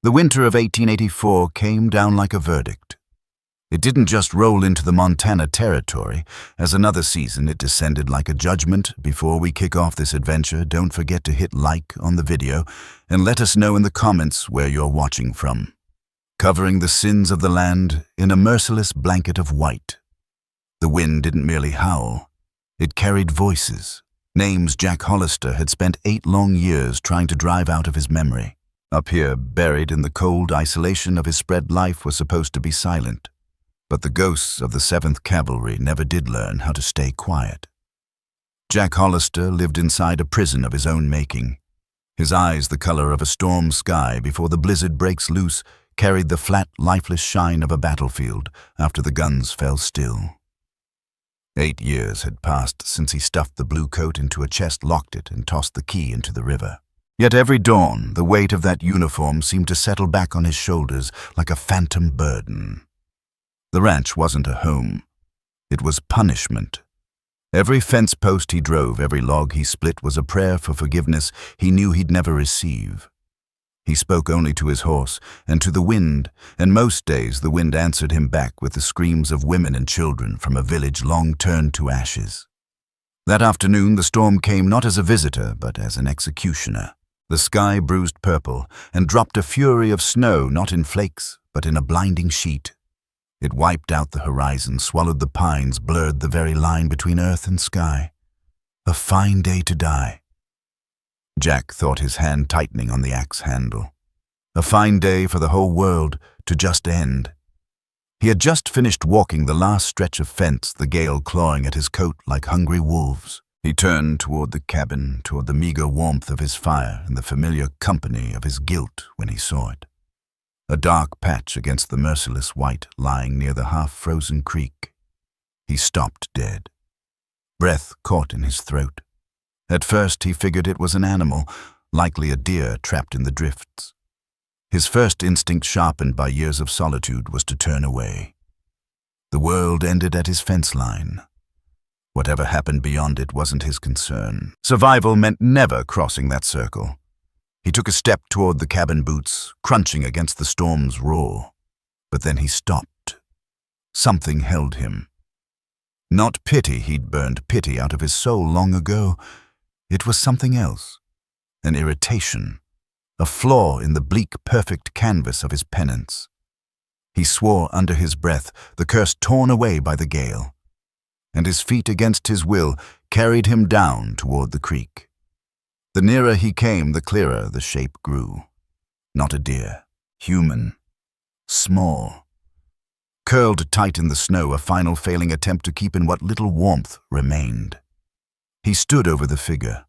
The winter of 1884 came down like a verdict. It didn't just roll into the Montana territory. As another season, it descended like a judgment. Before we kick off this adventure, don't forget to hit like on the video and let us know in the comments where you're watching from. Covering the sins of the land in a merciless blanket of white. The wind didn't merely howl. It carried voices. Names Jack Hollister had spent 8 long years trying to drive out of his memory. Up here, buried in the cold isolation of his spread life, was supposed to be silent. But the ghosts of the Seventh Cavalry never did learn how to stay quiet. Jack Hollister lived inside a prison of his own making. His eyes, the color of a storm sky before the blizzard breaks loose, carried the flat, lifeless shine of a battlefield after the guns fell still. 8 years had passed since he stuffed the blue coat into a chest, locked it, and tossed the key into the river. Yet every dawn, the weight of that uniform seemed to settle back on his shoulders like a phantom burden. The ranch wasn't a home. It was punishment. Every fence post he drove, every log he split was a prayer for forgiveness he knew he'd never receive. He spoke only to his horse and to the wind, and most days the wind answered him back with the screams of women and children from a village long turned to ashes. That afternoon the storm came not as a visitor, but as an executioner. The sky bruised purple and dropped a fury of snow, not in flakes, but in a blinding sheet. It wiped out the horizon, swallowed the pines, blurred the very line between earth and sky. A fine day to die. Jack thought, his hand tightening on the axe handle. A fine day for the whole world to just end. He had just finished walking the last stretch of fence, the gale clawing at his coat like hungry wolves. He turned toward the cabin, toward the meager warmth of his fire and the familiar company of his guilt when he saw it. A dark patch against the merciless white lying near the half-frozen creek. He stopped dead. Breath caught in his throat. At first he figured it was an animal, likely a deer trapped in the drifts. His first instinct, sharpened by years of solitude, was to turn away. The world ended at his fence line. Whatever happened beyond it wasn't his concern. Survival meant never crossing that circle. He took a step toward the cabin boots, crunching against the storm's roar. But then he stopped. Something held him. Not pity, he'd burned pity out of his soul long ago. It was something else. An irritation. A flaw in the bleak, perfect canvas of his penance. He swore under his breath, the curse torn away by the gale. And his feet, against his will, carried him down toward the creek. The nearer he came, the clearer the shape grew. Not a deer. Human. Small. Curled tight in the snow, a final failing attempt to keep in what little warmth remained. He stood over the figure.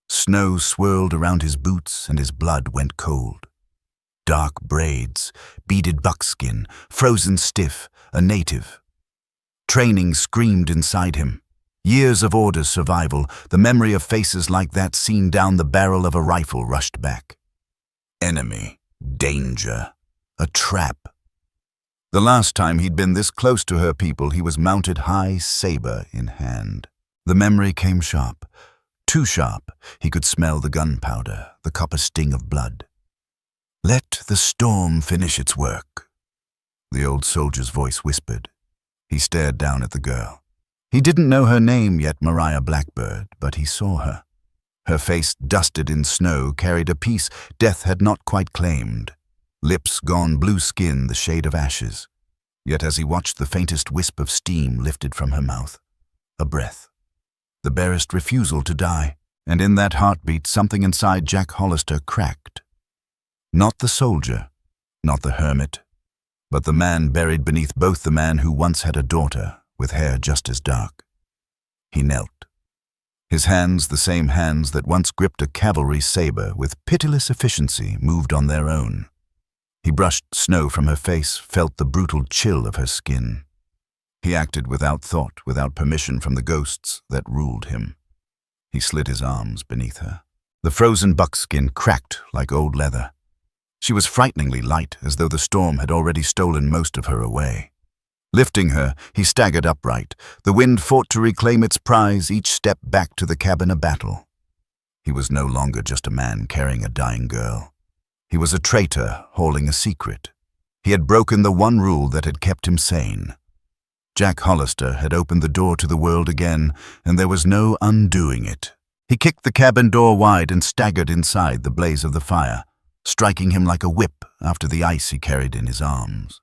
Snow swirled around his boots and his blood went cold. Dark braids, beaded buckskin, frozen stiff, a native. Training screamed inside him. Years of order survival, the memory of faces like that seen down the barrel of a rifle rushed back. Enemy, danger, a trap. The last time he'd been this close to her people, he was mounted high, saber in hand. The memory came sharp, too sharp. He could smell the gunpowder, the copper sting of blood. Let the storm finish its work, the old soldier's voice whispered. He stared down at the girl. He didn't know her name yet, Mariah Blackbird, but he saw her. Her face, dusted in snow, carried a peace death had not quite claimed. Lips gone blue skin, the shade of ashes. Yet as he watched, the faintest wisp of steam lifted from her mouth. A breath. The barest refusal to die. And in that heartbeat, something inside Jack Hollister cracked. Not the soldier, not the hermit, but the man buried beneath both, the man who once had a daughter, with hair just as dark. He knelt. His hands, the same hands that once gripped a cavalry saber, with pitiless efficiency moved on their own. He brushed snow from her face, felt the brutal chill of her skin. He acted without thought, without permission from the ghosts that ruled him. He slid his arms beneath her. The frozen buckskin cracked like old leather. She was frighteningly light, as though the storm had already stolen most of her away. Lifting her, he staggered upright. The wind fought to reclaim its prize, each step back to the cabin a battle. He was no longer just a man carrying a dying girl. He was a traitor hauling a secret. He had broken the one rule that had kept him sane. Jack Hollister had opened the door to the world again, and there was no undoing it. He kicked the cabin door wide and staggered inside the blaze of the fire, striking him like a whip after the ice he carried in his arms.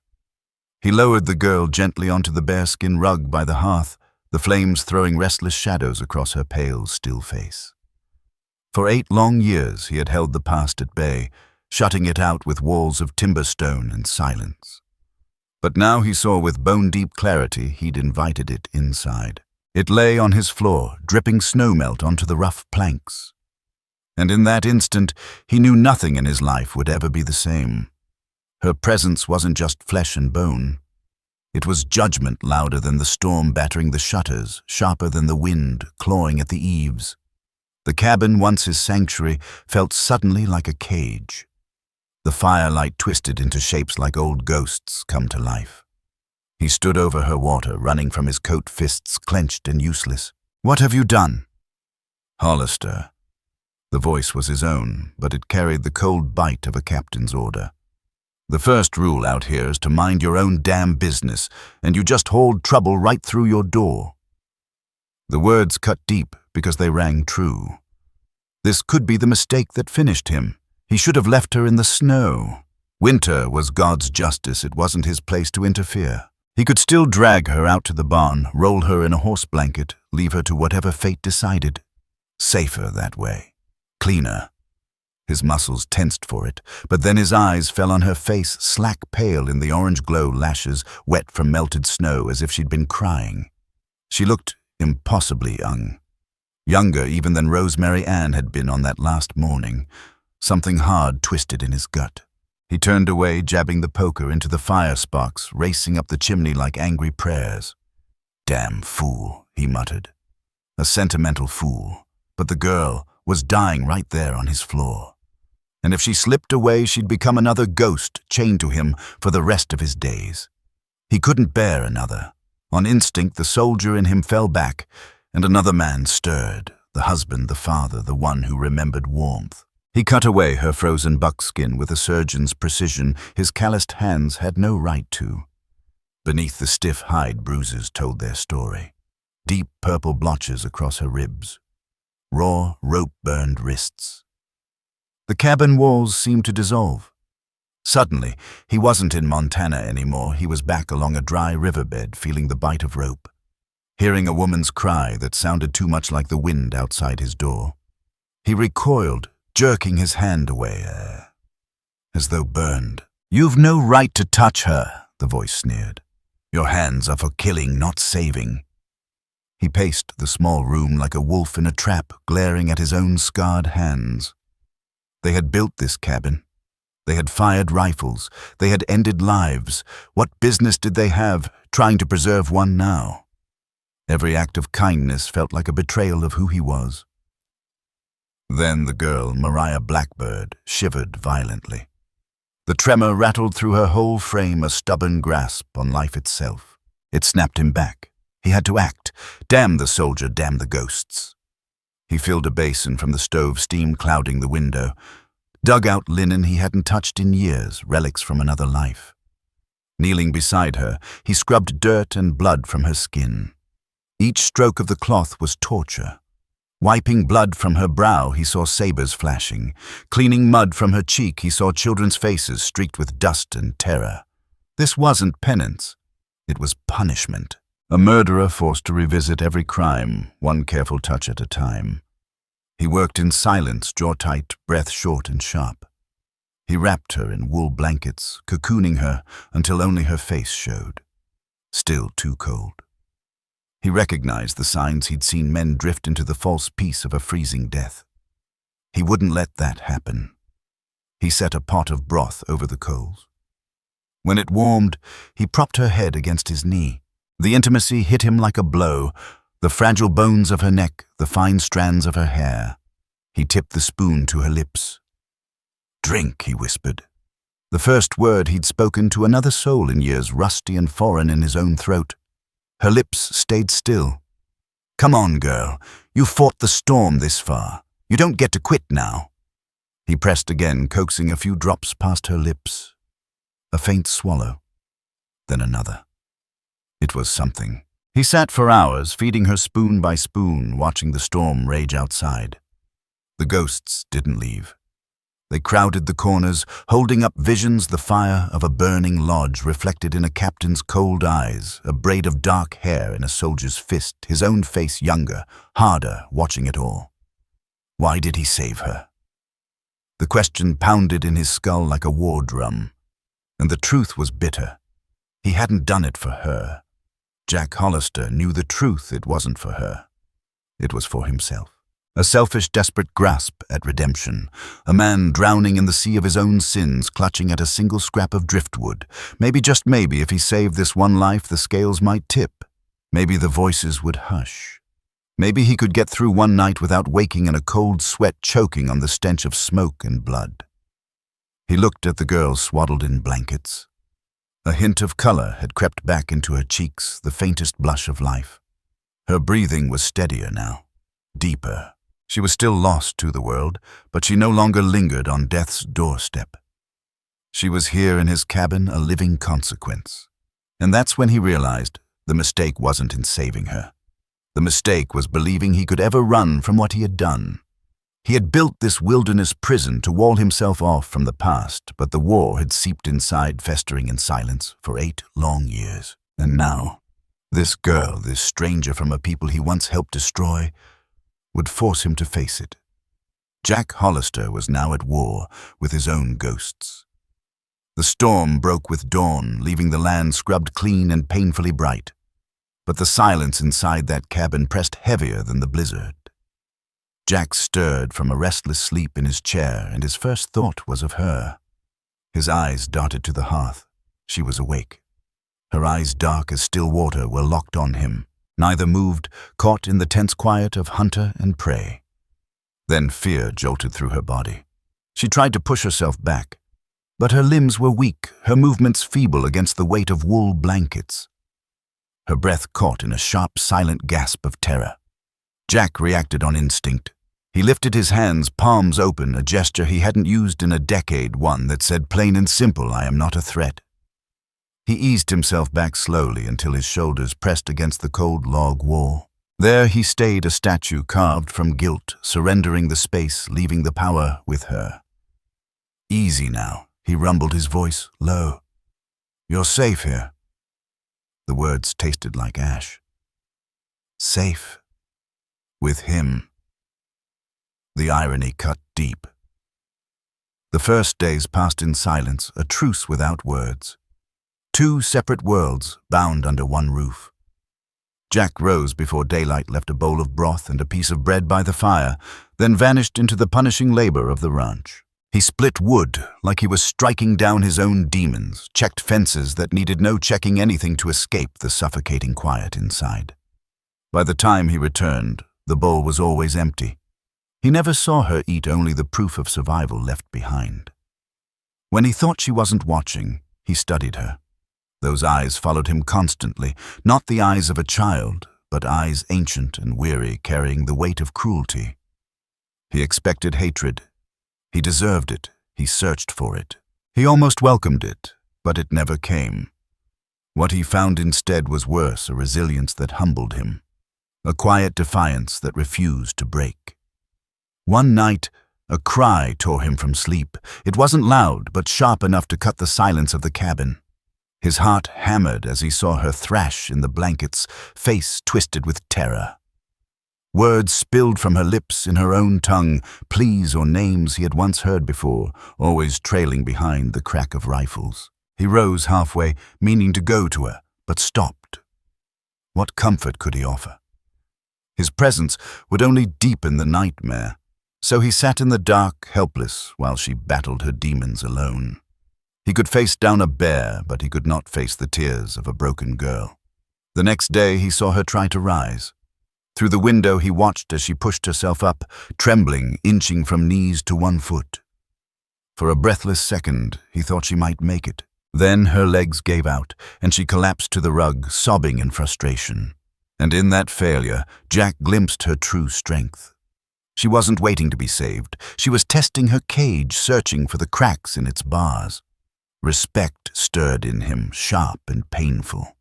He lowered the girl gently onto the bearskin rug by the hearth, the flames throwing restless shadows across her pale, still face. For 8 long years he had held the past at bay, shutting it out with walls of timber stone and silence. But now he saw with bone-deep clarity he'd invited it inside. It lay on his floor, dripping snowmelt onto the rough planks. And in that instant, he knew nothing in his life would ever be the same. Her presence wasn't just flesh and bone. It was judgment louder than the storm battering the shutters, sharper than the wind clawing at the eaves. The cabin, once his sanctuary, felt suddenly like a cage. The firelight twisted into shapes like old ghosts come to life. He stood over her water, running from his coat, fists clenched and useless. "What have you done?" "Hollister." The voice was his own, but it carried the cold bite of a captain's order. "The first rule out here is to mind your own damn business, and you just hauled trouble right through your door." The words cut deep because they rang true. This could be the mistake that finished him. He should have left her in the snow. Winter was God's justice. It wasn't his place to interfere. He could still drag her out to the barn, roll her in a horse blanket, leave her to whatever fate decided. Safer that way. Cleaner. His muscles tensed for it, but then his eyes fell on her face, slack pale in the orange glow, lashes wet from melted snow as if she'd been crying. She looked impossibly young. Younger even than Rosemary Ann had been on that last morning. Something hard twisted in his gut. He turned away, jabbing the poker into the fire sparks, racing up the chimney like angry prayers. "Damn fool," he muttered. A sentimental fool. But the girl was dying right there on his floor. And if she slipped away, she'd become another ghost chained to him for the rest of his days. He couldn't bear another. On instinct, the soldier in him fell back, and another man stirred, the husband, the father, the one who remembered warmth. He cut away her frozen buckskin with a surgeon's precision his calloused hands had no right to. Beneath the stiff hide, bruises told their story. Deep purple blotches across her ribs. Raw, rope-burned wrists. The cabin walls seemed to dissolve. Suddenly, he wasn't in Montana anymore. He was back along a dry riverbed, feeling the bite of rope. Hearing a woman's cry that sounded too much like the wind outside his door. He recoiled, jerking his hand away, as though burned. "You've no right to touch her," the voice sneered. "Your hands are for killing, not saving." He paced the small room like a wolf in a trap, glaring at his own scarred hands. They had built this cabin. They had fired rifles. They had ended lives. What business did they have, trying to preserve one now? Every act of kindness felt like a betrayal of who he was. Then the girl, Mariah Blackbird, shivered violently. The tremor rattled through her whole frame, a stubborn grasp on life itself. It snapped him back. He had to act. Damn the soldier, damn the ghosts. He filled a basin from the stove, steam clouding the window. Dug out linen he hadn't touched in years, relics from another life. Kneeling beside her, he scrubbed dirt and blood from her skin. Each stroke of the cloth was torture. Wiping blood from her brow, he saw sabers flashing. Cleaning mud from her cheek, he saw children's faces streaked with dust and terror. This wasn't penance. It was punishment. A murderer forced to revisit every crime, one careful touch at a time. He worked in silence, jaw tight, breath short and sharp. He wrapped her in wool blankets, cocooning her until only her face showed. Still too cold. He recognized the signs he'd seen men drift into the false peace of a freezing death. He wouldn't let that happen. He set a pot of broth over the coals. When it warmed, he propped her head against his knee. The intimacy hit him like a blow, the fragile bones of her neck, the fine strands of her hair. He tipped the spoon to her lips. "Drink," he whispered. The first word he'd spoken to another soul in years, rusty and foreign in his own throat. Her lips stayed still. "Come on, girl. You fought the storm this far. You don't get to quit now." He pressed again, coaxing a few drops past her lips. A faint swallow, then another. It was something. He sat for hours, feeding her spoon by spoon, watching the storm rage outside. The ghosts didn't leave. They crowded the corners, holding up visions, the fire of a burning lodge reflected in a captain's cold eyes, a braid of dark hair in a soldier's fist, his own face younger, harder, watching it all. Why did he save her? The question pounded in his skull like a war drum. And the truth was bitter. He hadn't done it for her. Jack Hollister knew the truth. It wasn't for her. It was for himself. A selfish, desperate grasp at redemption. A man drowning in the sea of his own sins, clutching at a single scrap of driftwood. Maybe, just maybe, if he saved this one life, the scales might tip. Maybe the voices would hush. Maybe he could get through one night without waking in a cold sweat choking on the stench of smoke and blood. He looked at the girl swaddled in blankets. A hint of color had crept back into her cheeks, the faintest blush of life. Her breathing was steadier now, deeper. She was still lost to the world, but she no longer lingered on death's doorstep. She was here in his cabin, a living consequence. And that's when he realized the mistake wasn't in saving her. The mistake was believing he could ever run from what he had done. He had built this wilderness prison to wall himself off from the past, but the war had seeped inside, festering in silence for 8 long years. And now, this girl, this stranger from a people he once helped destroy, would force him to face it. Jack Hollister was now at war with his own ghosts. The storm broke with dawn, leaving the land scrubbed clean and painfully bright. But the silence inside that cabin pressed heavier than the blizzard. Jack stirred from a restless sleep in his chair, and his first thought was of her. His eyes darted to the hearth. She was awake. Her eyes, dark as still water, were locked on him. Neither moved, caught in the tense quiet of hunter and prey. Then fear jolted through her body. She tried to push herself back, but her limbs were weak, her movements feeble against the weight of wool blankets. Her breath caught in a sharp, silent gasp of terror. Jack reacted on instinct. He lifted his hands, palms open, a gesture he hadn't used in a decade, one that said plain and simple, "I am not a threat." He eased himself back slowly until his shoulders pressed against the cold log wall. There he stayed, a statue carved from guilt, surrendering the space, leaving the power with her. "Easy now," he rumbled, his voice low. "You're safe here." The words tasted like ash. Safe. With him. The irony cut deep. The first days passed in silence, a truce without words. 2 separate worlds bound under one roof. Jack rose before daylight, left a bowl of broth and a piece of bread by the fire, then vanished into the punishing labor of the ranch. He split wood like he was striking down his own demons, checked fences that needed no checking, anything to escape the suffocating quiet inside. By the time he returned, the bowl was always empty. He never saw her eat, only the proof of survival left behind. When he thought she wasn't watching, he studied her. Those eyes followed him constantly, not the eyes of a child, but eyes ancient and weary, carrying the weight of cruelty. He expected hatred. He deserved it. He searched for it. He almost welcomed it, but it never came. What he found instead was worse, a resilience that humbled him, a quiet defiance that refused to break. One night, a cry tore him from sleep. It wasn't loud, but sharp enough to cut the silence of the cabin. His heart hammered as he saw her thrash in the blankets, face twisted with terror. Words spilled from her lips in her own tongue, pleas or names he had once heard before, always trailing behind the crack of rifles. He rose halfway, meaning to go to her, but stopped. What comfort could he offer? His presence would only deepen the nightmare, so he sat in the dark, helpless, while she battled her demons alone. He could face down a bear, but he could not face the tears of a broken girl. The next day he saw her try to rise. Through the window he watched as she pushed herself up, trembling, inching from knees to 1 foot. For a breathless second, he thought she might make it. Then her legs gave out, and she collapsed to the rug, sobbing in frustration. And in that failure, Jack glimpsed her true strength. She wasn't waiting to be saved. She was testing her cage, searching for the cracks in its bars. Respect stirred in him, sharp and painful.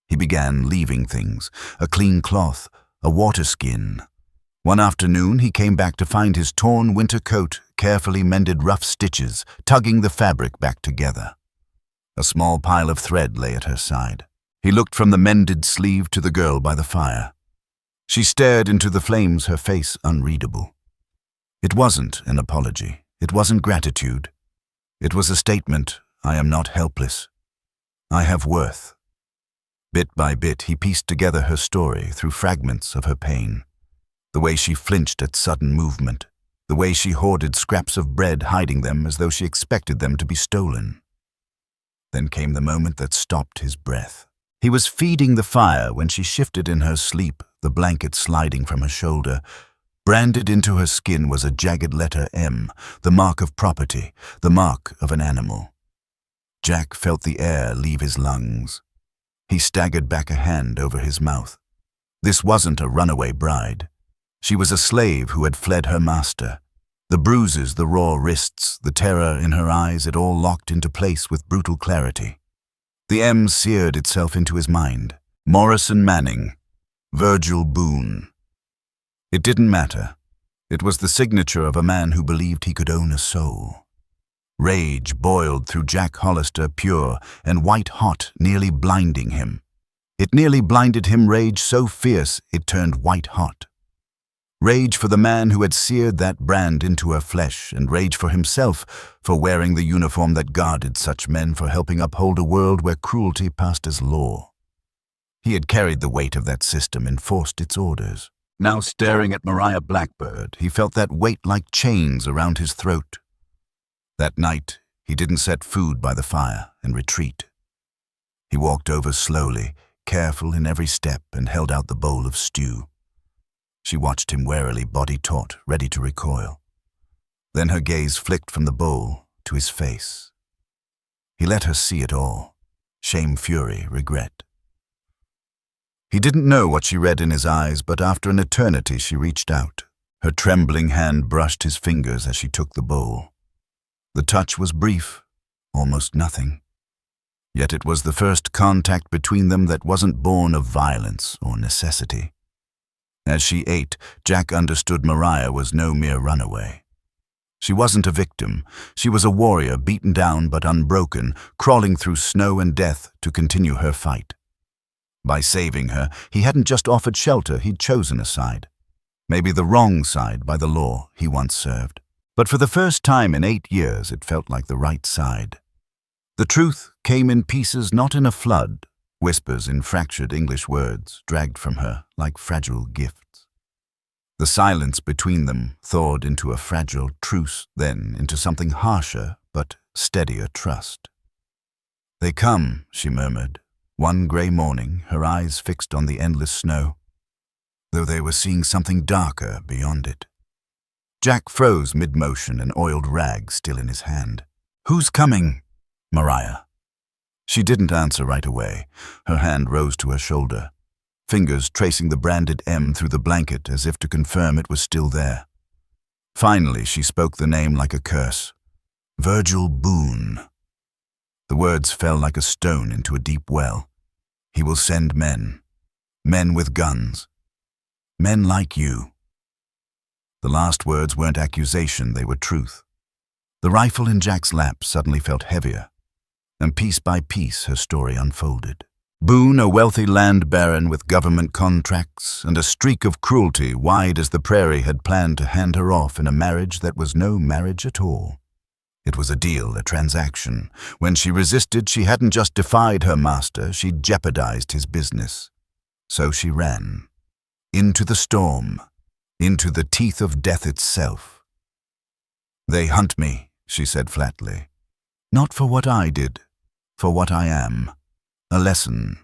He began leaving things, a clean cloth, a water skin. One afternoon he came back to find his torn winter coat, carefully mended rough stitches, tugging the fabric back together. A small pile of thread lay at her side. He looked from the mended sleeve to the girl by the fire. She stared into the flames, her face unreadable. It wasn't an apology. It wasn't gratitude. It was a statement, I am not helpless. I have worth. Bit by bit, he pieced together her story through fragments of her pain. The way she flinched at sudden movement. The way she hoarded scraps of bread, hiding them as though she expected them to be stolen. Then came the moment that stopped his breath. He was feeding the fire when she shifted in her sleep, the blanket sliding from her shoulder. Branded into her skin was a jagged letter M, the mark of property, the mark of an animal. Jack felt the air leave his lungs. He staggered back, a hand over his mouth. This wasn't a runaway bride. She was a slave who had fled her master. The bruises, the raw wrists, the terror in her eyes, it all locked into place with brutal clarity. The M seared itself into his mind. Morrison Manning. Virgil Boone. It didn't matter. It was the signature of a man who believed he could own a soul. Rage boiled through Jack Hollister, pure and white-hot, nearly blinding him. It nearly blinded him, rage so fierce it turned white-hot. Rage for the man who had seared that brand into her flesh, and rage for himself for wearing the uniform that guarded such men, for helping uphold a world where cruelty passed as law. He had carried the weight of that system, enforced its orders. Now, staring at Mariah Blackbird, he felt that weight like chains around his throat. That night, he didn't set food by the fire and retreat. He walked over slowly, careful in every step, and held out the bowl of stew. She watched him warily, body taut, ready to recoil. Then her gaze flicked from the bowl to his face. He let her see it all. Shame, fury, regret. He didn't know what she read in his eyes, but after an eternity she reached out. Her trembling hand brushed his fingers as she took the bowl. The touch was brief, almost nothing. Yet it was the first contact between them that wasn't born of violence or necessity. As she ate, Jack understood Mariah was no mere runaway. She wasn't a victim. She was a warrior, beaten down but unbroken, crawling through snow and death to continue her fight. By saving her, he hadn't just offered shelter, he'd chosen a side. Maybe the wrong side by the law he once served. But for the first time in 8 years, it felt like the right side. The truth came in pieces, not in a flood. Whispers in fractured English words dragged from her like fragile gifts. The silence between them thawed into a fragile truce, then into something harsher but steadier trust. "They come," she murmured, one grey morning, her eyes fixed on the endless snow, though they were seeing something darker beyond it. Jack froze mid-motion, an oiled rag still in his hand. "Who's coming?" "Mariah." She didn't answer right away. Her hand rose to her shoulder, fingers tracing the branded M through the blanket as if to confirm it was still there. Finally, she spoke the name like a curse. "Virgil Boone." The words fell like a stone into a deep well. "He will send men. Men with guns. Men like you." The last words weren't accusation, they were truth. The rifle in Jack's lap suddenly felt heavier, and piece by piece her story unfolded. Boone, a wealthy land baron with government contracts and a streak of cruelty wide as the prairie, had planned to hand her off in a marriage that was no marriage at all. It was a deal, a transaction. When she resisted, she hadn't just defied her master, she'd jeopardized his business. So she ran. Into the storm. Into the teeth of death itself. "They hunt me," she said flatly. "Not for what I did, for what I am. A lesson,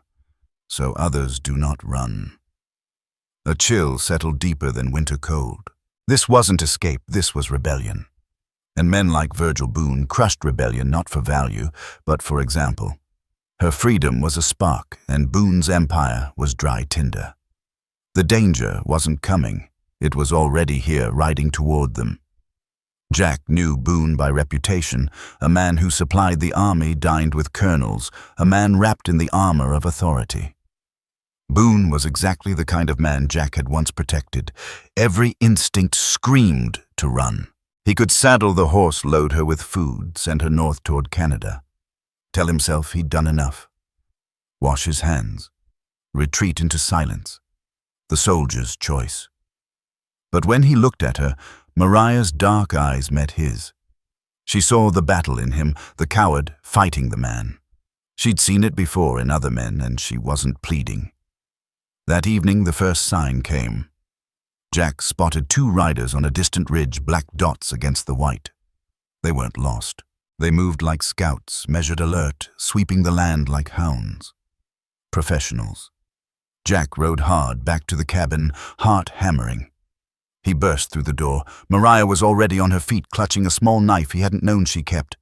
so others do not run." A chill settled deeper than winter cold. This wasn't escape, this was rebellion. And men like Virgil Boone crushed rebellion not for value, but for example. Her freedom was a spark, and Boone's empire was dry tinder. The danger wasn't coming. It was already here, riding toward them. Jack knew Boone by reputation, a man who supplied the army, dined with colonels, a man wrapped in the armor of authority. Boone was exactly the kind of man Jack had once protected. Every instinct screamed to run. He could saddle the horse, load her with food, send her north toward Canada. Tell himself he'd done enough. Wash his hands. Retreat into silence. The soldier's choice. But when he looked at her, Mariah's dark eyes met his. She saw the battle in him, the coward fighting the man. She'd seen it before in other men, and she wasn't pleading. That evening, the first sign came. Jack spotted 2 riders on a distant ridge, black dots against the white. They weren't lost. They moved like scouts, measured alert, sweeping the land like hounds. Professionals. Jack rode hard back to the cabin, heart hammering. He burst through the door. Mariah was already on her feet, clutching a small knife he hadn't known she kept.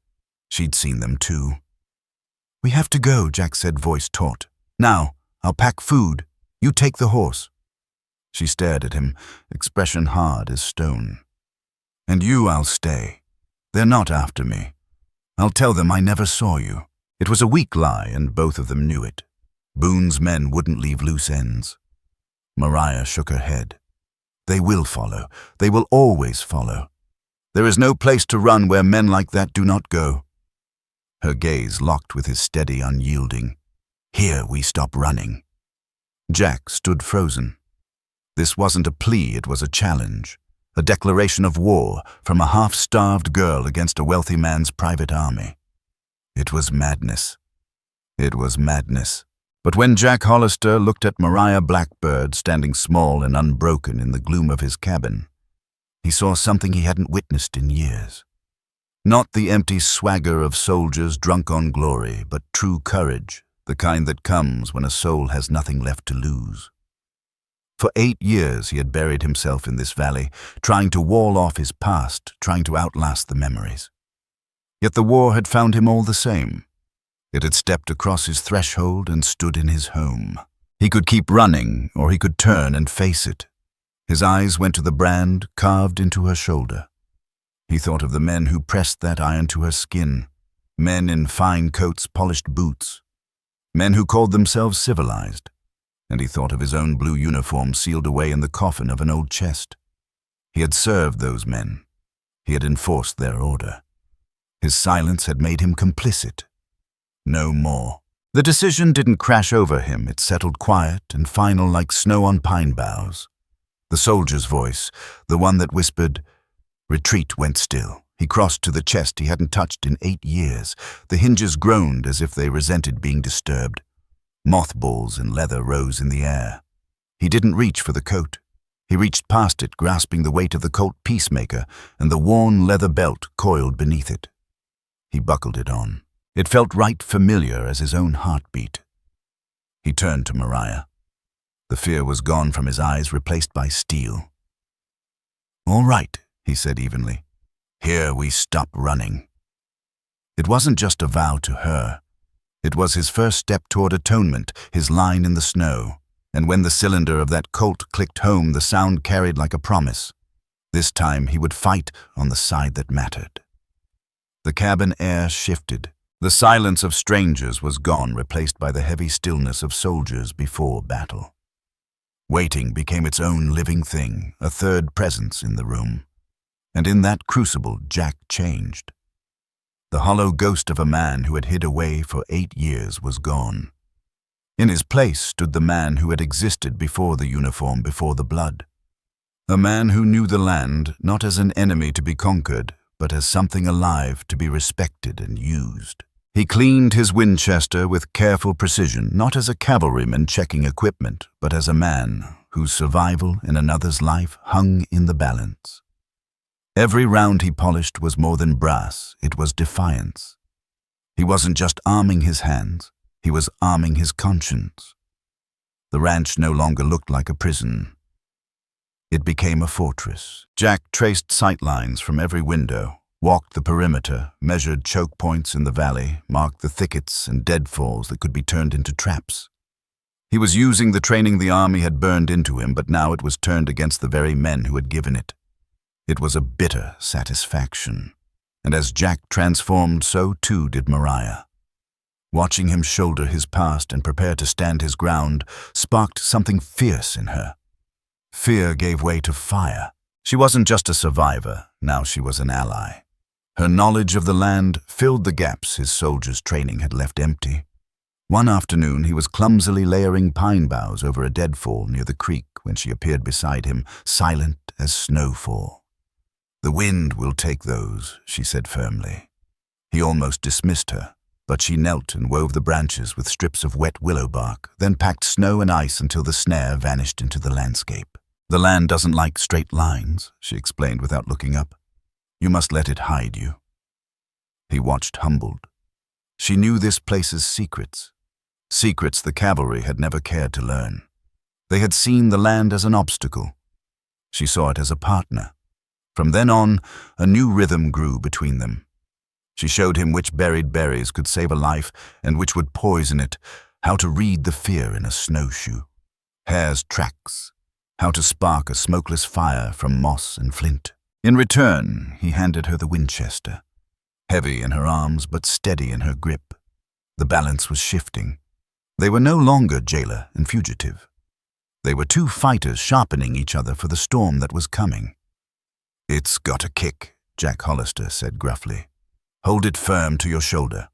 She'd seen them too. "We have to go," Jack said, voice taut. "Now, I'll pack food. You take the horse." She stared at him, expression hard as stone. "And you, I'll stay. They're not after me. I'll tell them I never saw you." It was a weak lie, and both of them knew it. Boone's men wouldn't leave loose ends. Mariah shook her head. "They will follow. They will always follow. There is no place to run where men like that do not go." Her gaze locked with his steady, unyielding. "Here we stop running." Jack stood frozen. This wasn't a plea, it was a challenge, a declaration of war from a half-starved girl against a wealthy man's private army. It was madness. It was madness. But when Jack Hollister looked at Mariah Blackbird standing small and unbroken in the gloom of his cabin, he saw something he hadn't witnessed in years. Not the empty swagger of soldiers drunk on glory, but true courage, the kind that comes when a soul has nothing left to lose. For 8 years he had buried himself in this valley, trying to wall off his past, trying to outlast the memories. Yet the war had found him all the same. It had stepped across his threshold and stood in his home. He could keep running, or he could turn and face it. His eyes went to the brand carved into her shoulder. He thought of the men who pressed that iron to her skin, men in fine coats, polished boots, men who called themselves civilized. And he thought of his own blue uniform sealed away in the coffin of an old chest. He had served those men. He had enforced their order. His silence had made him complicit. No more. The decision didn't crash over him. It settled quiet and final like snow on pine boughs. The soldier's voice, the one that whispered, "Retreat," went still. He crossed to the chest he hadn't touched in 8 years. The hinges groaned as if they resented being disturbed. Mothballs and leather rose in the air. He didn't reach for the coat. He reached past it, grasping the weight of the Colt Peacemaker and the worn leather belt coiled beneath it. He buckled it on. It felt right familiar as his own heartbeat. He turned to Mariah. The fear was gone from his eyes, replaced by steel. "All right," he said evenly. "Here we stop running." It wasn't just a vow to her. It was his first step toward atonement, his line in the snow. And when the cylinder of that Colt clicked home, the sound carried like a promise. This time he would fight on the side that mattered. The cabin air shifted. The silence of strangers was gone, replaced by the heavy stillness of soldiers before battle. Waiting became its own living thing, a third presence in the room. And in that crucible, Jack changed. The hollow ghost of a man who had hid away for 8 years was gone. In his place stood the man who had existed before the uniform, before the blood. A man who knew the land not as an enemy to be conquered, but as something alive to be respected and used. He cleaned his Winchester with careful precision, not as a cavalryman checking equipment, but as a man whose survival in another's life hung in the balance. Every round he polished was more than brass, it was defiance. He wasn't just arming his hands, he was arming his conscience. The ranch no longer looked like a prison. It became a fortress. Jack traced sight lines from every window, walked the perimeter, measured choke points in the valley, marked the thickets and deadfalls that could be turned into traps. He was using the training the army had burned into him, but now it was turned against the very men who had given it. It was a bitter satisfaction. And as Jack transformed, so too did Mariah. Watching him shoulder his past and prepare to stand his ground sparked something fierce in her. Fear gave way to fire. She wasn't just a survivor, now she was an ally. Her knowledge of the land filled the gaps his soldiers' training had left empty. One afternoon he was clumsily layering pine boughs over a deadfall near the creek when she appeared beside him, silent as snowfall. "The wind will take those," she said firmly. He almost dismissed her, but she knelt and wove the branches with strips of wet willow bark, then packed snow and ice until the snare vanished into the landscape. "The land doesn't like straight lines," she explained without looking up. "You must let it hide you." He watched, humbled. She knew this place's secrets. Secrets the cavalry had never cared to learn. They had seen the land as an obstacle. She saw it as a partner. From then on, a new rhythm grew between them. She showed him which buried berries could save a life and which would poison it, how to read the fear in a snowshoe, hare's tracks, how to spark a smokeless fire from moss and flint. In return, he handed her the Winchester, heavy in her arms but steady in her grip. The balance was shifting. They were no longer jailer and fugitive. They were two fighters sharpening each other for the storm that was coming. "It's got a kick," Jack Hollister said gruffly. "Hold it firm to your shoulder."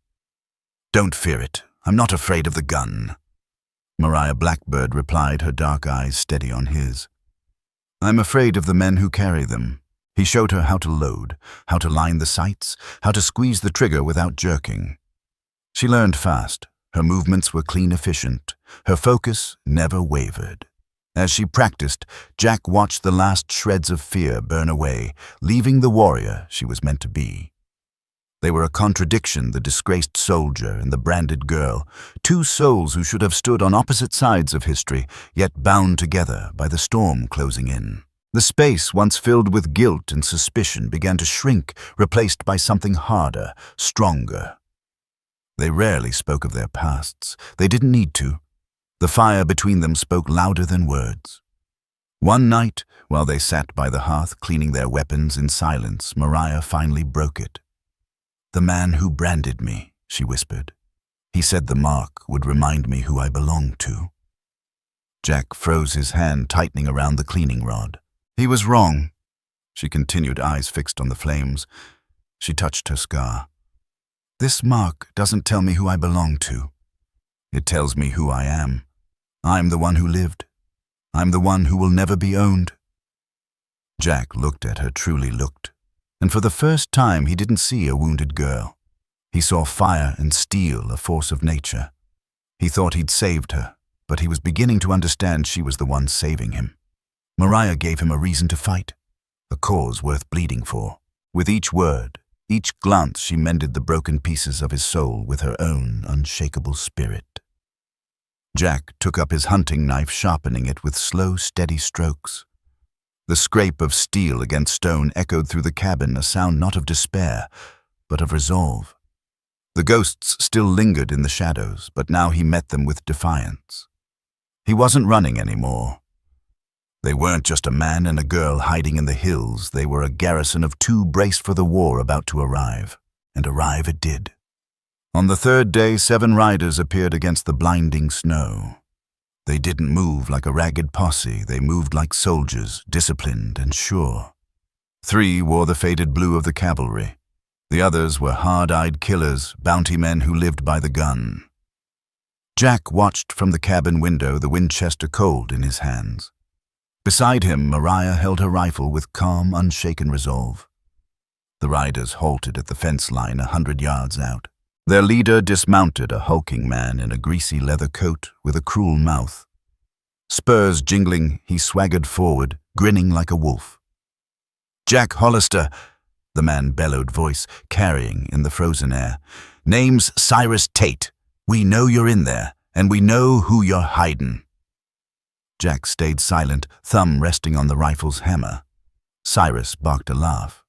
"Don't fear it. I'm not afraid of the gun." Mariah Blackbird replied, her dark eyes steady on his. "I'm afraid of the men who carry them." He showed her how to load, how to line the sights, how to squeeze the trigger without jerking. She learned fast. Her movements were clean, efficient. Her focus never wavered. As she practiced, Jack watched the last shreds of fear burn away, leaving the warrior she was meant to be. They were a contradiction, the disgraced soldier and the branded girl, two souls who should have stood on opposite sides of history, yet bound together by the storm closing in. The space once filled with guilt and suspicion began to shrink, replaced by something harder, stronger. They rarely spoke of their pasts. They didn't need to. The fire between them spoke louder than words. One night, while they sat by the hearth cleaning their weapons in silence, Mariah finally broke it. "The man who branded me," she whispered. "He said the mark would remind me who I belonged to." Jack froze, his hand tightening around the cleaning rod. "He was wrong," she continued, eyes fixed on the flames. She touched her scar. "This mark doesn't tell me who I belong to. It tells me who I am. I'm the one who lived. I'm the one who will never be owned." Jack looked at her, truly looked. And for the first time he didn't see a wounded girl. He saw fire and steel, a force of nature. He thought he'd saved her, but he was beginning to understand she was the one saving him. Mariah gave him a reason to fight, a cause worth bleeding for. With each word, each glance, she mended the broken pieces of his soul with her own unshakable spirit. Jack took up his hunting knife, sharpening it with slow, steady strokes. The scrape of steel against stone echoed through the cabin, a sound not of despair, but of resolve. The ghosts still lingered in the shadows, but now he met them with defiance. He wasn't running anymore. They weren't just a man and a girl hiding in the hills. They were a garrison of two braced for the war about to arrive, and arrive it did. On the third day, 7 riders appeared against the blinding snow. They didn't move like a ragged posse. They moved like soldiers, disciplined and sure. 3 wore the faded blue of the cavalry. The others were hard-eyed killers, bounty men who lived by the gun. Jack watched from the cabin window, the Winchester cold in his hands. Beside him, Mariah held her rifle with calm, unshaken resolve. The riders halted at the fence line 100 yards out. Their leader dismounted, a hulking man in a greasy leather coat with a cruel mouth. Spurs jingling, he swaggered forward, grinning like a wolf. "Jack Hollister," the man bellowed, voice carrying in the frozen air. "Name's Cyrus Tate. We know you're in there, and we know who you're hiding." Jack stayed silent, thumb resting on the rifle's hammer. Cyrus barked a laugh.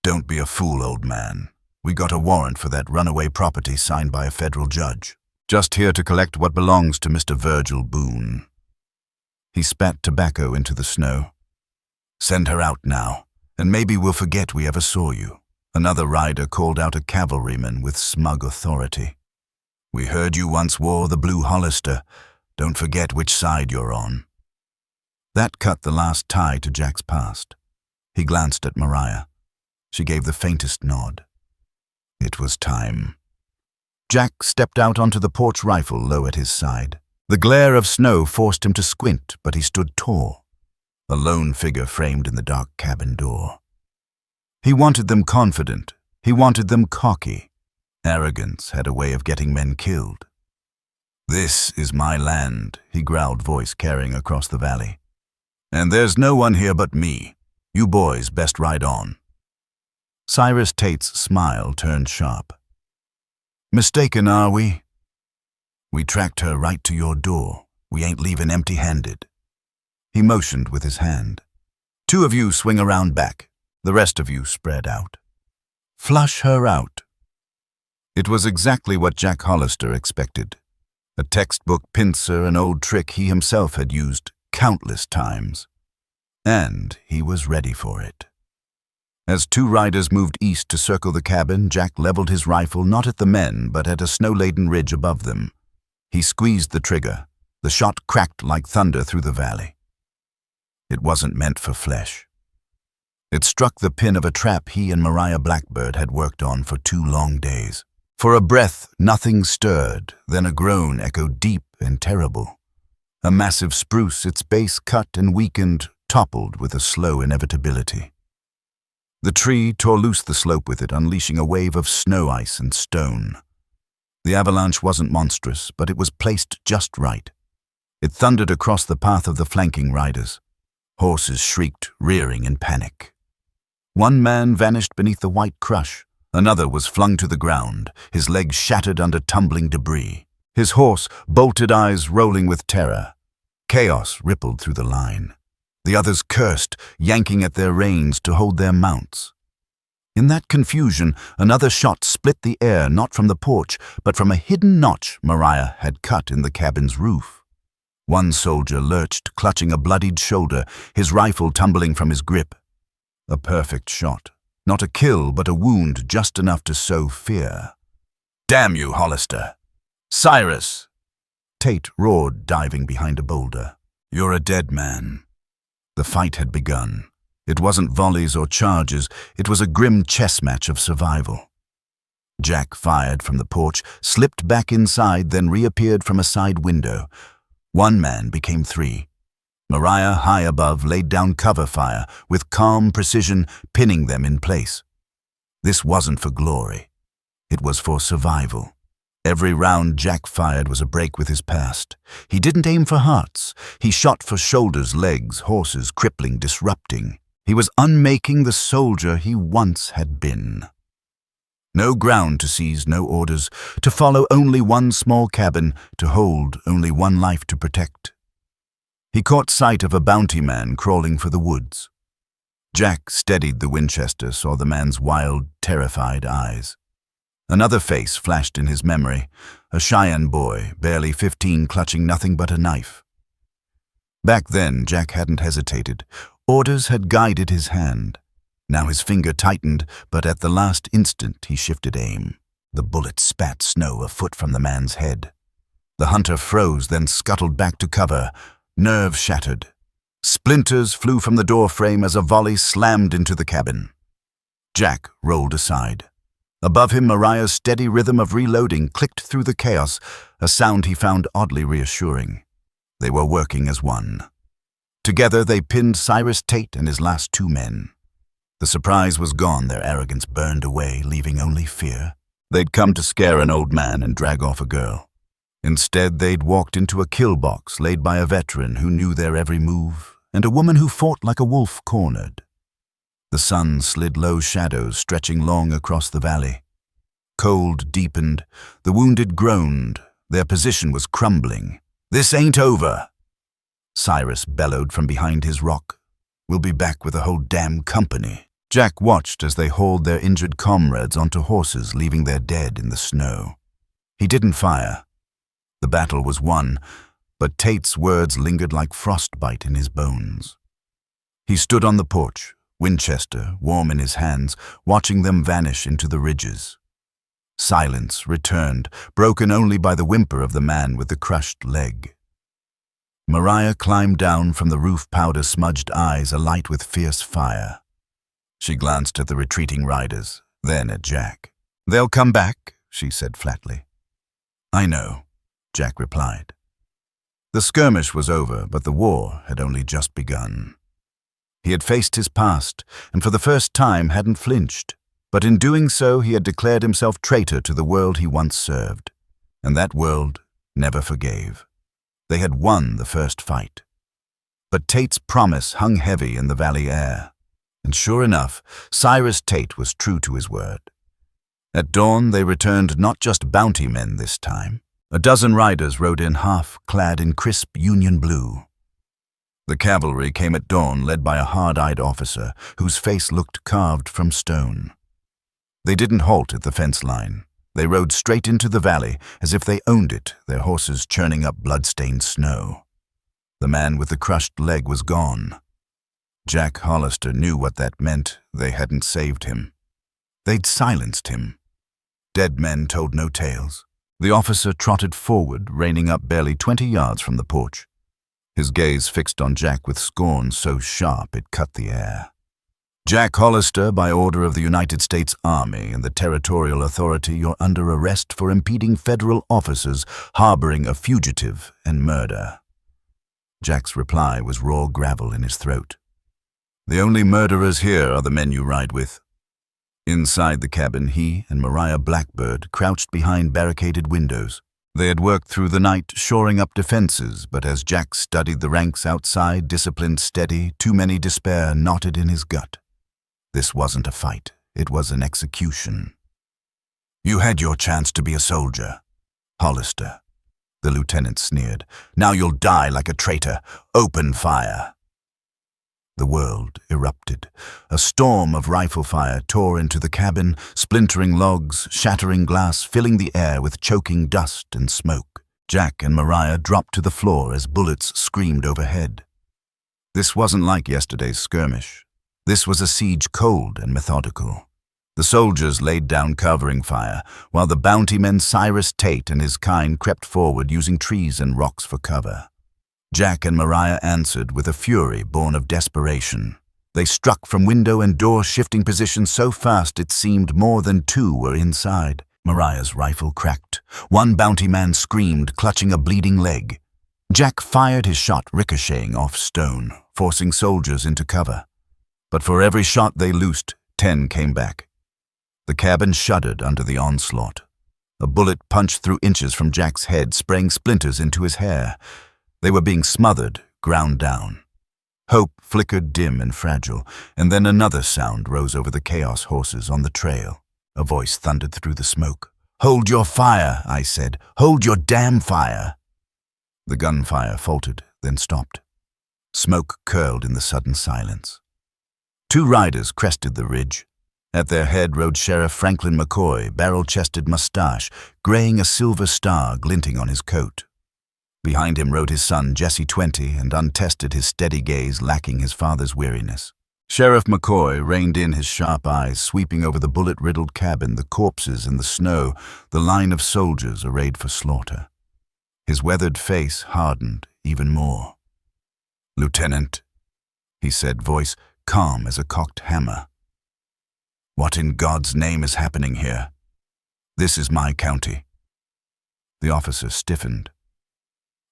"Don't be a fool, old man. We got a warrant for that runaway property signed by a federal judge." Just here to collect what belongs to Mr. Virgil Boone." He spat tobacco into the snow. "Send her out now, and maybe we'll forget we ever saw you." Another rider called out a cavalryman with smug authority. "We heard you once wore the blue Hollister. Don't forget which side you're on." That cut the last tie to Jack's past. He glanced at Mariah. She gave the faintest nod. It was time. Jack stepped out onto the porch rifle low at his side. The glare of snow forced him to squint, but he stood tall, a lone figure framed in the dark cabin door. He wanted them confident. He wanted them cocky. Arrogance had a way of getting men killed. "This is my land," he growled, voice carrying across the valley. "And there's no one here but me. You boys best ride on." Cyrus Tate's smile turned sharp. "Mistaken, are we? We tracked her right to your door. We ain't leaving empty-handed." He motioned with his hand. "Two of you swing around back. The rest of you spread out. Flush her out." It was exactly what Jack Hollister expected. A textbook pincer, an old trick he himself had used countless times. And he was ready for it. As two riders moved east to circle the cabin, Jack leveled his rifle not at the men, but at a snow-laden ridge above them. He squeezed the trigger. The shot cracked like thunder through the valley. It wasn't meant for flesh. It struck the pin of a trap he and Mariah Blackbird had worked on for 2 long days. For a breath, nothing stirred, then a groan echoed deep and terrible. A massive spruce, its base cut and weakened, toppled with a slow inevitability. The tree tore loose the slope with it, unleashing a wave of snow ice and stone. The avalanche wasn't monstrous, but it was placed just right. It thundered across the path of the flanking riders. Horses shrieked, rearing in panic. One man vanished beneath the white crush. Another was flung to the ground, his legs shattered under tumbling debris. His horse, bolted eyes rolling with terror. Chaos rippled through the line. The others cursed, yanking at their reins to hold their mounts. In that confusion, another shot split the air not from the porch, but from a hidden notch Mariah had cut in the cabin's roof. One soldier lurched, clutching a bloodied shoulder, his rifle tumbling from his grip. A perfect shot. Not a kill, but a wound just enough to sow fear. "Damn you, Hollister!" "Cyrus!" Tate roared, diving behind a boulder. "You're a dead man." The fight had begun. It wasn't volleys or charges, it was a grim chess match of survival. Jack fired from the porch, slipped back inside, then reappeared from a side window. One man became 3. Mariah, high above, laid down cover fire, with calm precision pinning them in place. This wasn't for glory. It was for survival. Every round Jack fired was a break with his past. He didn't aim for hearts. He shot for shoulders, legs, horses, crippling, disrupting. He was unmaking the soldier he once had been. No ground to seize, no orders, to follow only one small cabin, to hold only one life to protect. He caught sight of a bounty man crawling for the woods. Jack steadied the Winchester, saw the man's wild, terrified eyes. Another face flashed in his memory, a Cheyenne boy, barely 15, clutching nothing but a knife. Back then, Jack hadn't hesitated. Orders had guided his hand. Now his finger tightened, but at the last instant he shifted aim. The bullet spat snow a foot from the man's head. The hunter froze, then scuttled back to cover, nerve shattered. Splinters flew from the door frame as a volley slammed into the cabin. Jack rolled aside. Above him, Mariah's steady rhythm of reloading clicked through the chaos, a sound he found oddly reassuring. They were working as one. Together they pinned Cyrus Tate and his last 2 men. The surprise was gone, their arrogance burned away, leaving only fear. They'd come to scare an old man and drag off a girl. Instead, they'd walked into a kill box laid by a veteran who knew their every move, and a woman who fought like a wolf cornered. The sun slid low shadows stretching long across the valley. Cold deepened, the wounded groaned, their position was crumbling. "This ain't over!" Cyrus bellowed from behind his rock. "We'll be back with a whole damn company." Jack watched as they hauled their injured comrades onto horses, leaving their dead in the snow. He didn't fire. The battle was won, but Tate's words lingered like frostbite in his bones. He stood on the porch, Winchester warm in his hands, watching them vanish into the ridges. Silence returned, broken only by the whimper of the man with the crushed leg. Mariah climbed down from the roof, powder-smudged eyes alight with fierce fire. She glanced at the retreating riders, then at Jack. "They'll come back," she said flatly. "I know," Jack replied. The skirmish was over, but the war had only just begun. He had faced his past, and for the first time hadn't flinched. But in doing so, he had declared himself traitor to the world he once served. And that world never forgave. They had won the first fight. But Tate's promise hung heavy in the valley air. And sure enough, Cyrus Tate was true to his word. At dawn, they returned not just bounty men this time. A dozen riders rode in half-clad in crisp Union blue. The cavalry came at dawn, led by a hard-eyed officer whose face looked carved from stone. They didn't halt at the fence line. They rode straight into the valley as if they owned it, their horses churning up blood-stained snow. The man with the crushed leg was gone. Jack Hollister knew what that meant. They hadn't saved him. They'd silenced him. Dead men told no tales. The officer trotted forward, reining up barely 20 yards from the porch. His gaze fixed on Jack with scorn so sharp it cut the air. "Jack Hollister, by order of the United States Army and the Territorial Authority, you're under arrest for impeding federal officers, harboring a fugitive, and murder." Jack's reply was raw gravel in his throat. "The only murderers here are the men you ride with." Inside the cabin, he and Mariah Blackbird crouched behind barricaded windows. They had worked through the night, shoring up defenses, but as Jack studied the ranks outside, disciplined, steady, too many despair knotted in his gut. This wasn't a fight. It was an execution. "You had your chance to be a soldier, Hollister," the lieutenant sneered. "Now you'll die like a traitor. Open fire." The world erupted. A storm of rifle fire tore into the cabin, splintering logs, shattering glass, filling the air with choking dust and smoke. Jack and Mariah dropped to the floor as bullets screamed overhead. This wasn't like yesterday's skirmish. This was a siege cold and methodical. The soldiers laid down covering fire, while the bounty men Cyrus Tate and his kind crept forward using trees and rocks for cover. Jack and Mariah answered with a fury born of desperation. They struck from window and door, shifting positions so fast it seemed more than two were inside. Mariah's rifle cracked. One bounty man screamed, clutching a bleeding leg. Jack fired his shot, ricocheting off stone, forcing soldiers into cover. But for every shot they loosed, 10 came back. The cabin shuddered under the onslaught. A bullet punched through inches from Jack's head, spraying splinters into his hair. They were being smothered, ground down. Hope flickered dim and fragile, and then another sound rose over the chaos horses on the trail. A voice thundered through the smoke. "Hold your fire," I said. "Hold your damn fire." The gunfire faltered, then stopped. Smoke curled in the sudden silence. 2 riders crested the ridge. At their head rode Sheriff Franklin McCoy, barrel-chested mustache, graying a silver star glinting on his coat. Behind him rode his son, Jesse 20, and untested, his steady gaze lacking his father's weariness. Sheriff McCoy reined in, his sharp eyes sweeping over the bullet-riddled cabin, the corpses in the snow, the line of soldiers arrayed for slaughter. His weathered face hardened even more. "Lieutenant," he said, voice calm as a cocked hammer. "What in God's name is happening here? This is my county." The officer stiffened.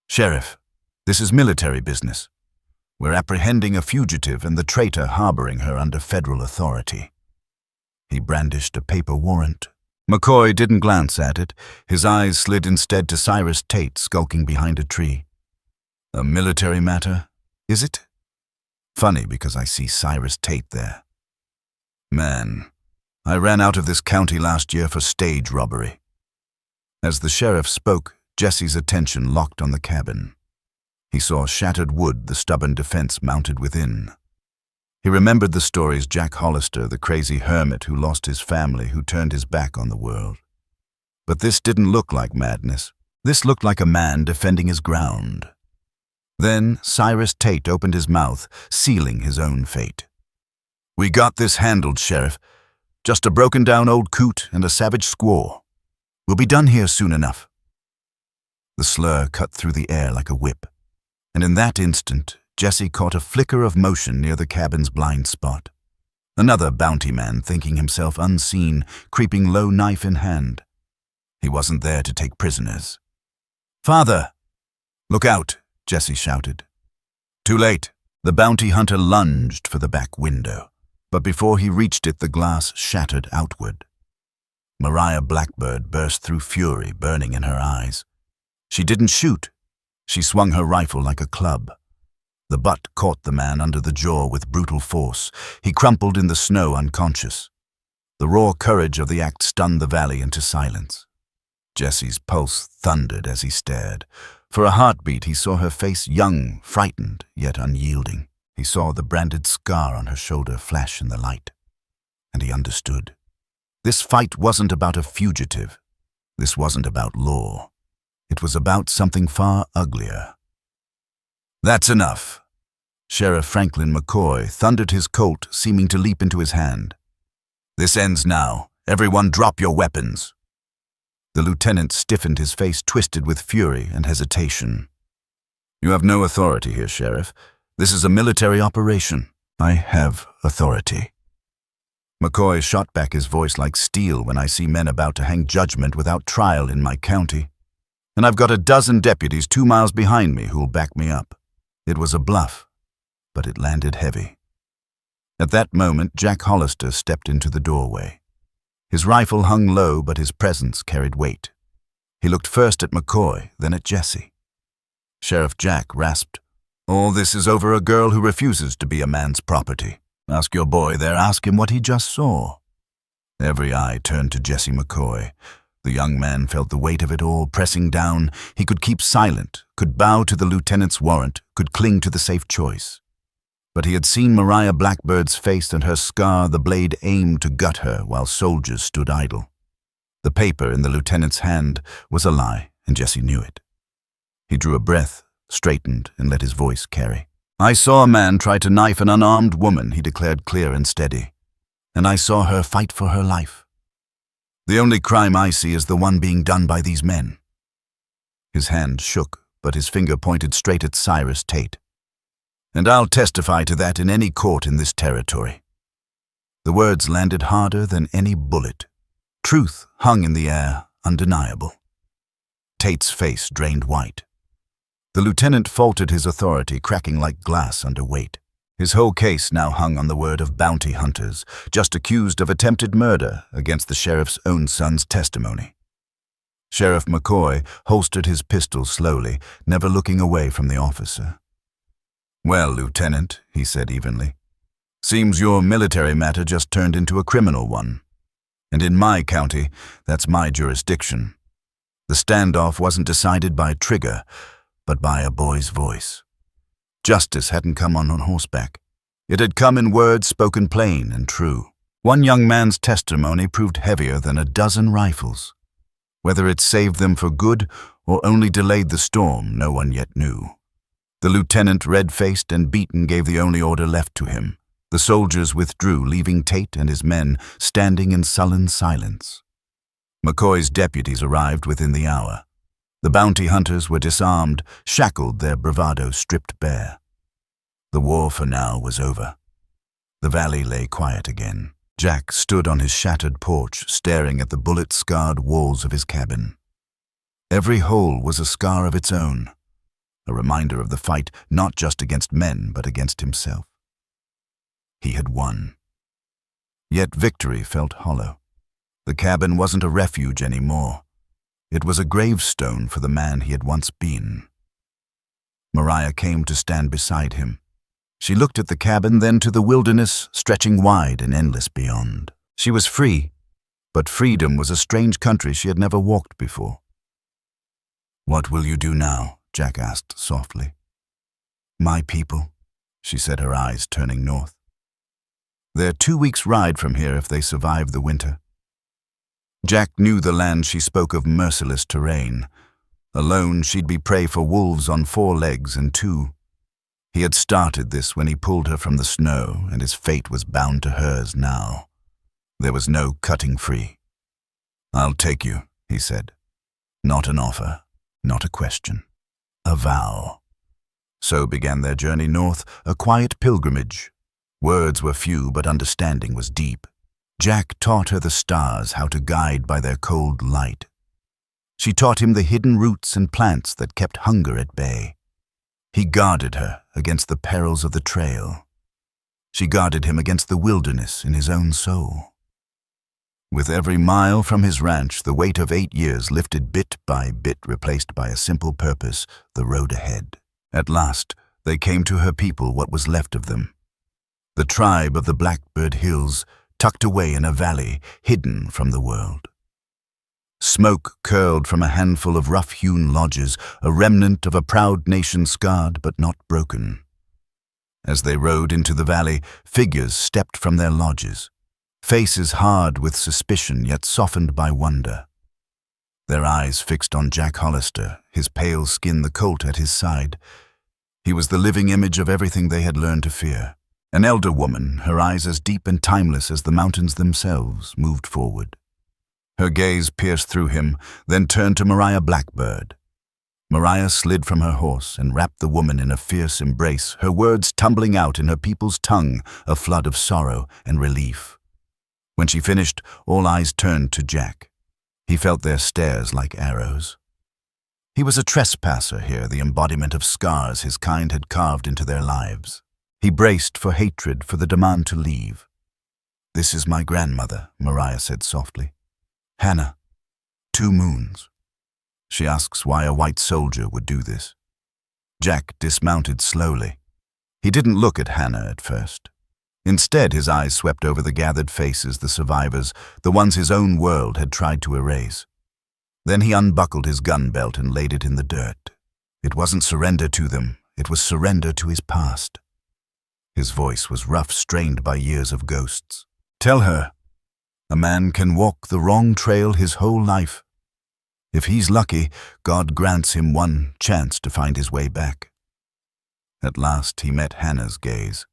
"Sheriff, this is military business. We're apprehending a fugitive and the traitor harboring her under federal authority." He brandished a paper warrant. McCoy didn't glance at it. His eyes slid instead to Cyrus Tate skulking behind a tree. "A military matter, is it? Funny, because I see Cyrus Tate there. Man, I ran out of this county last year for stage robbery." As the sheriff spoke, Jesse's attention locked on the cabin. He saw shattered wood, the stubborn defense mounted within. He remembered the stories Jack Hollister, the crazy hermit who lost his family, who turned his back on the world. But this didn't look like madness. This looked like a man defending his ground. Then Cyrus Tate opened his mouth, sealing his own fate. "We got this handled, Sheriff. Just a broken-down old coot and a savage squaw. We'll be done here soon enough." The slur cut through the air like a whip, and in that instant, Jesse caught a flicker of motion near the cabin's blind spot. Another bounty man, thinking himself unseen, creeping low, knife in hand. He wasn't there to take prisoners. "Father!" "Look out!" Jesse shouted. Too late. The bounty hunter lunged for the back window, but before he reached it, the glass shattered outward. Mariah Blackbird burst through fury, burning in her eyes. She didn't shoot. She swung her rifle like a club. The butt caught the man under the jaw with brutal force. He crumpled in the snow unconscious. The raw courage of the act stunned the valley into silence. Jesse's pulse thundered as he stared. For a heartbeat, he saw her face young, frightened, yet unyielding. He saw the branded scar on her shoulder flash in the light. And he understood. This fight wasn't about a fugitive. This wasn't about law. It was about something far uglier. "That's enough." Sheriff Franklin McCoy thundered his Colt, seeming to leap into his hand. "This ends now. Everyone drop your weapons." The lieutenant stiffened, his face twisted with fury and hesitation. "You have no authority here, Sheriff. This is a military operation." "I have authority." McCoy shot back, his voice like steel. "When I see men about to hang judgment without trial in my county. And I've got a dozen deputies 2 miles behind me who'll back me up." It was a bluff, but it landed heavy. At that moment, Jack Hollister stepped into the doorway. His rifle hung low, but his presence carried weight. He looked first at McCoy, then at Jesse. Sheriff Jack rasped, "All this is over a girl who refuses to be a man's property. Ask your boy there, ask him what he just saw." Every eye turned to Jesse McCoy. The young man felt the weight of it all pressing down. He could keep silent, could bow to the lieutenant's warrant, could cling to the safe choice. But he had seen Mariah Blackbird's face and her scar, the blade aimed to gut her while soldiers stood idle. The paper in the lieutenant's hand was a lie, and Jesse knew it. He drew a breath, straightened, and let his voice carry. "I saw a man try to knife an unarmed woman," he declared clear and steady. "And I saw her fight for her life. The only crime I see is the one being done by these men." His hand shook, but his finger pointed straight at Cyrus Tate. "And I'll testify to that in any court in this territory." The words landed harder than any bullet. Truth hung in the air, undeniable. Tate's face drained white. The lieutenant faltered his authority, cracking like glass under weight. His whole case now hung on the word of bounty hunters, just accused of attempted murder against the sheriff's own son's testimony. Sheriff McCoy holstered his pistol slowly, never looking away from the officer. "Well, Lieutenant," he said evenly, "seems your military matter just turned into a criminal one. And in my county, that's my jurisdiction. The standoff wasn't decided by a trigger, but by a boy's voice. Justice hadn't come on horseback. It had come in words spoken plain and true. One young man's testimony proved heavier than a dozen rifles. Whether it saved them for good or only delayed the storm, no one yet knew. The lieutenant, red-faced and beaten, gave the only order left to him. The soldiers withdrew, leaving Tate and his men standing in sullen silence. McCoy's deputies arrived within the hour. The bounty hunters were disarmed, shackled, their bravado stripped bare. The war for now was over. The valley lay quiet again. Jack stood on his shattered porch, staring at the bullet-scarred walls of his cabin. Every hole was a scar of its own, a reminder of the fight not just against men, but against himself. He had won. Yet victory felt hollow. The cabin wasn't a refuge anymore. It was a gravestone for the man he had once been. Mariah came to stand beside him. She looked at the cabin, then to the wilderness stretching wide and endless beyond. She was free, but freedom was a strange country she had never walked before. "What will you do now?" Jack asked softly. "My people," she said, her eyes turning north. "They're 2 weeks' ride from here if they survive the winter." Jack knew the land she spoke of, merciless terrain. Alone, she'd be prey for wolves on 4 legs and 2. He had started this when he pulled her from the snow, and his fate was bound to hers now. There was no cutting free. "I'll take you," he said. Not an offer, not a question. A vow. So began their journey north, a quiet pilgrimage. Words were few, but understanding was deep. Jack taught her the stars, how to guide by their cold light. She taught him the hidden roots and plants that kept hunger at bay. He guarded her against the perils of the trail. She guarded him against the wilderness in his own soul. With every mile from his ranch, the weight of 8 years lifted bit by bit, replaced by a simple purpose, the road ahead. At last, they came to her people, what was left of them. The tribe of the Blackbird Hills, tucked away in a valley, hidden from the world. Smoke curled from a handful of rough-hewn lodges, a remnant of a proud nation scarred but not broken. As they rode into the valley, figures stepped from their lodges, faces hard with suspicion yet softened by wonder. Their eyes fixed on Jack Hollister, his pale skin the colt at his side. He was the living image of everything they had learned to fear. An elder woman, her eyes as deep and timeless as the mountains themselves, moved forward. Her gaze pierced through him, then turned to Mariah Blackbird. Mariah slid from her horse and wrapped the woman in a fierce embrace, her words tumbling out in her people's tongue, a flood of sorrow and relief. When she finished, all eyes turned to Jack. He felt their stares like arrows. He was a trespasser here, the embodiment of scars his kind had carved into their lives. He braced for hatred, for the demand to leave. "This is my grandmother," Mariah said softly. "Hannah, 2 moons. She asks why a white soldier would do this." Jack dismounted slowly. He didn't look at Hannah at first. Instead, his eyes swept over the gathered faces, the survivors, the ones his own world had tried to erase. Then he unbuckled his gun belt and laid it in the dirt. It wasn't surrender to them, it was surrender to his past. His voice was rough, strained by years of ghosts. "Tell her, a man can walk the wrong trail his whole life. If he's lucky, God grants him one chance to find his way back." At last he met Hannah's gaze.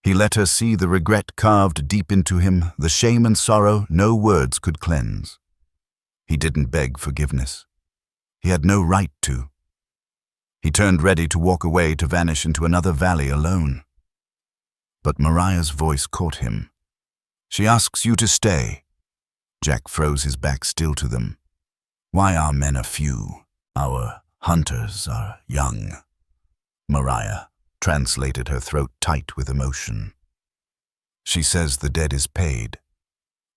He let her see the regret carved deep into him, the shame and sorrow no words could cleanse. He didn't beg forgiveness. He had no right to. He turned ready to walk away, to vanish into another valley alone. But Mariah's voice caught him. "She asks you to stay." Jack froze, his back still to them. "Why are men a few? Our hunters are young." Mariah translated, her throat tight with emotion. "She says the debt is paid.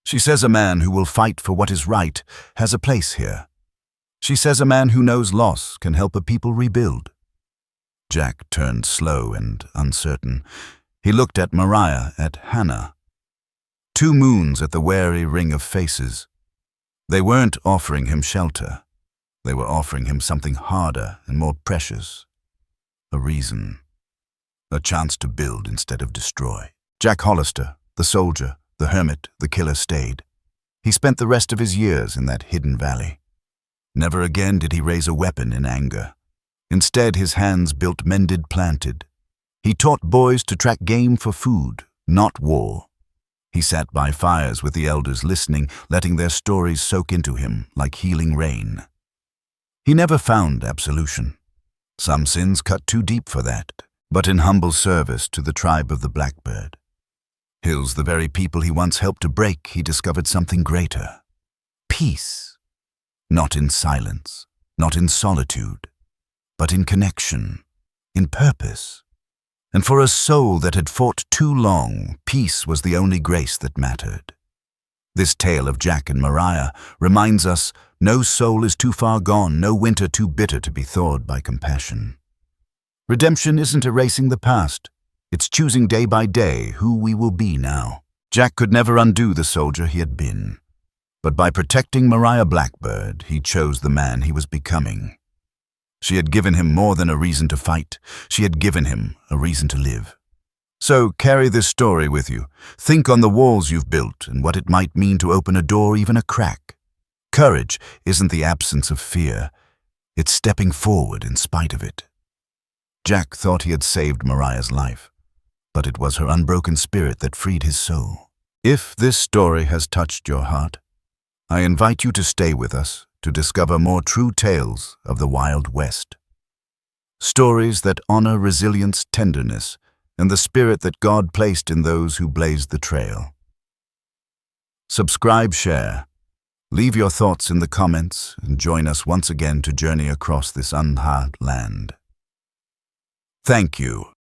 She says a man who will fight for what is right has a place here. She says a man who knows loss can help a people rebuild." Jack turned slow and uncertain. He looked at Mariah, at Hannah. 2 moons at the wary ring of faces. They weren't offering him shelter. They were offering him something harder and more precious. A reason. A chance to build instead of destroy. Jack Hollister, the soldier, the hermit, the killer, stayed. He spent the rest of his years in that hidden valley. Never again did he raise a weapon in anger. Instead, his hands built mended, planted. He taught boys to track game for food, not war. He sat by fires with the elders, listening, letting their stories soak into him like healing rain. He never found absolution. Some sins cut too deep for that, but in humble service to the tribe of the Blackbird Hills, the very people he once helped to break, he discovered something greater. Peace. Not in silence, not in solitude, but in connection, in purpose. And for a soul that had fought too long, peace was the only grace that mattered. This tale of Jack and Mariah reminds us no soul is too far gone, no winter too bitter to be thawed by compassion. Redemption isn't erasing the past. It's choosing day by day who we will be now. Jack could never undo the soldier he had been. But by protecting Mariah Blackbird, he chose the man he was becoming. She had given him more than a reason to fight. She had given him a reason to live. So carry this story with you. Think on the walls you've built and what it might mean to open a door, even a crack. Courage isn't the absence of fear. It's stepping forward in spite of it. Jack thought he had saved Mariah's life, but it was her unbroken spirit that freed his soul. If this story has touched your heart, I invite you to stay with us to discover more true tales of the Wild West. Stories that honor resilience, tenderness, and the spirit that God placed in those who blazed the trail. Subscribe, share, leave your thoughts in the comments, and join us once again to journey across this unharmed land. Thank you.